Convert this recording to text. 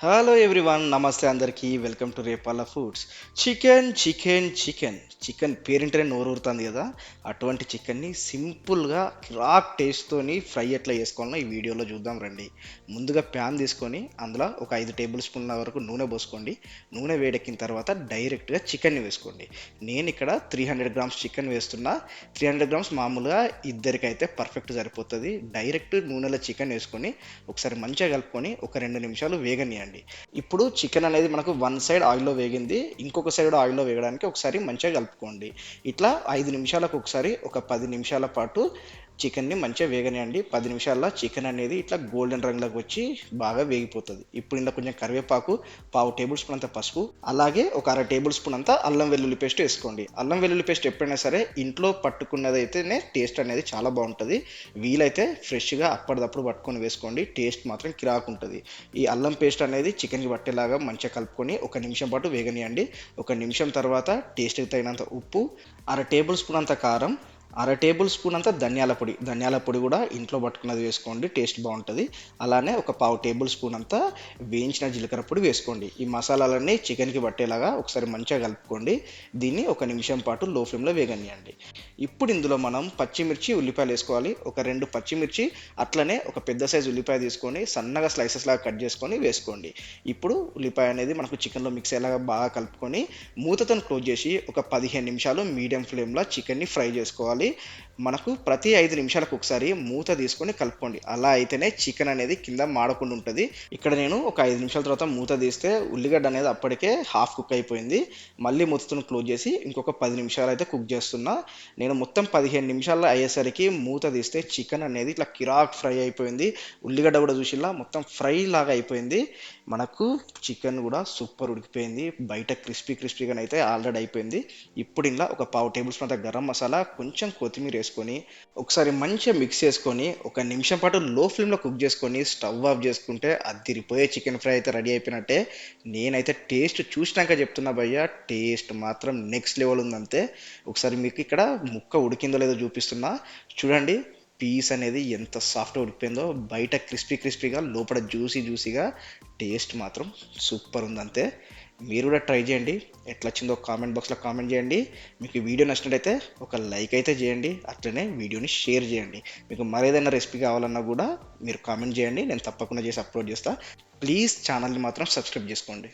Hello everyone, నమస్తే అందరికీ. Welcome to Repala foods. Chicken chicken chicken chicken పేరింటనే నోరూరుతుంది కదా. అటువంటి చికెన్ని సింపుల్గా కిరాక్ టేస్ట్తోని ఫ్రై ఎట్లా చేసుకోవాలో ఈ వీడియోలో చూద్దాం రండి. ముందుగా ప్యాన్ తీసుకొని అందులో ఒక 5 టేబుల్ స్పూన్ల వరకు నూనె పోసుకోండి. నూనె వేడెక్కిన తర్వాత డైరెక్ట్గా చికెన్ని వేసుకోండి. నేను ఇక్కడ 300 గ్రామ్స్ చికెన్ వేస్తున్నా. 300 గ్రామ్స్ మామూలుగా ఇద్దరికైతే పర్ఫెక్ట్ సరిపోతుంది. డైరెక్ట్ నూనెలో చికెన్ వేసుకొని ఒకసారి మంచిగా కలుపుకొని ఒక 2 నిమిషాలు వేగనియండి. ఇప్పుడు చికెన్ అనేది మనకు వన్ సైడ్ ఆయిల్లో వేగింది, ఇంకొక సైడ్ ఆయిల్లో వేగడానికి ఒకసారి మంచిగా కలుపుకోండి. ఇట్లా 5 నిమిషాలకు ఒకసారి ఒక 10 నిమిషాల పాటు చికెన్ని మంచిగా వేగనియండి. 10 నిమిషాల్లో చికెన్ అనేది ఇట్లా గోల్డెన్ రంగులోకి వచ్చి బాగా వేగిపోతుంది. ఇప్పుడు ఇందులో కొంచెం కరివేపాకు, పావు టేబుల్ స్పూన్ అంత పసుపు, అలాగే ఒక అర టేబుల్ స్పూన్ అంతా అల్లం వెల్లుల్లి పేస్ట్ వేసుకోండి. అల్లం వెల్లుల్లి పేస్ట్ ఎప్పుడైనా సరే ఇంట్లో పట్టుకున్నది అయితేనే టేస్ట్ అనేది చాలా బాగుంటుంది. వీలైతే ఫ్రెష్గా అప్పటిదప్పుడు పట్టుకొని వేసుకోండి, టేస్ట్ మాత్రం కిరాకు ఉంటుంది. ఈ అల్లం పేస్ట్ అనేది చికెన్కి పట్టేలాగా మంచిగా కలుపుకొని ఒక నిమిషం పాటు వేగనియండి. ఒక నిమిషం తర్వాత టేస్ట్కి తగినంత ఉప్పు, అర టేబుల్ స్పూన్ అంత కారం, అర టేబుల్ స్పూన్ అంతా ధనియాల పొడి కూడా ఇంట్లో పట్టుకున్నది వేసుకోండి, టేస్ట్ బాగుంటుంది. అలానే ఒక పావు టేబుల్ స్పూన్ అంతా వేయించిన జీలకర్ర పొడి వేసుకోండి. ఈ మసాలాలన్నీ చికెన్కి పట్టేలాగా ఒకసారి మంచిగా కలుపుకోండి. దీన్ని ఒక నిమిషం పాటు లో ఫ్లేమ్లో వేగనియండి. ఇప్పుడు ఇందులో మనం పచ్చిమిర్చి, ఉల్లిపాయలు వేసుకోవాలి. ఒక 2 పచ్చిమిర్చి, అట్లనే ఒక పెద్ద సైజు ఉల్లిపాయ తీసుకొని సన్నగా స్లైసెస్ లాగా కట్ చేసుకొని వేసుకోండి. ఇప్పుడు ఉల్లిపాయ అనేది మనకు చికెన్లో మిక్స్ అయ్యేలాగా బాగా కలుపుకొని మూతతో క్లోజ్ చేసి ఒక 15 నిమిషాలు మీడియం ఫ్లేమ్లో చికెన్ని ఫ్రై చేసుకోవాలి. మనకు ప్రతి 5 నిమిషాలకు ఒకసారి మూత తీసుకొని కలుపుకోండి. అలా అయితేనే చికెన్ అనేది కింద మాడకుండా ఉంటుంది. ఇక్కడ నేను ఒక 5 నిమిషాల తర్వాత మూత తీస్తే ఉల్లిగడ్డ అనేది అప్పటికే హాఫ్ కుక్ అయిపోయింది. మళ్ళీ మూతతో క్లోజ్ చేసి ఇంకొక 10 నిమిషాలు అయితే కుక్ చేస్తున్నా. నేను మొత్తం 15 నిమిషాల్లో అయ్యేసరికి మూత తీస్తే చికెన్ అనేది ఇట్లా కిరాక్ ఫ్రై అయిపోయింది. ఉల్లిగడ్డ కూడా చూసిలా మొత్తం ఫ్రై లాగా అయిపోయింది. మనకు చికెన్ కూడా సూపర్ ఉడికిపోయింది. బయట క్రిస్పీగా అయితే ఆల్రెడీ అయిపోయింది. ఇప్పుడు ఇలా ఒక పావు టేబుల్ స్పూన్ అంత గరం మసాలా, కొంచెం కొత్తిమీర వేసుకొని ఒకసారి మంచిగా మిక్స్ చేసుకొని ఒక నిమిషం పాటు లో ఫ్లేమ్లో కుక్ చేసుకొని స్టవ్ ఆఫ్ చేసుకుంటే అదిరిపోయే చికెన్ ఫ్రై అయితే రెడీ అయిపోయినట్టే. నేనైతే టేస్ట్ చూసినాక చెప్తున్నా భయ్య, టేస్ట్ మాత్రం నెక్స్ట్ లెవెల్ ఉందంతే. ఒకసారి మీకు ఇక్కడ ముక్క ఉడికిందో లేదో చూపిస్తున్నా చూడండి. పీస్ అనేది ఎంత సాఫ్ట్గా ఉడికిపోయిందో, బయట క్రిస్పీగా లోపల జ్యూసీగా. టేస్ట్ మాత్రం సూపర్ ఉందంతే. మీరు కూడా ట్రై చేయండి. ఎట్లా వచ్చిందో కామెంట్ బాక్స్లో కామెంట్ చేయండి. మీకు ఈ వీడియో నచ్చినట్టయితే ఒక లైక్ అయితే చేయండి, అట్లనే వీడియోని షేర్ చేయండి. మీకు మరేదైనా రెసిపీ కావాలన్నా కూడా మీరు కామెంట్ చేయండి, నేను తప్పకుండా చేసి అప్లోడ్ చేస్తాను. ప్లీజ్ ఛానల్ని మాత్రం సబ్స్క్రైబ్ చేసుకోండి.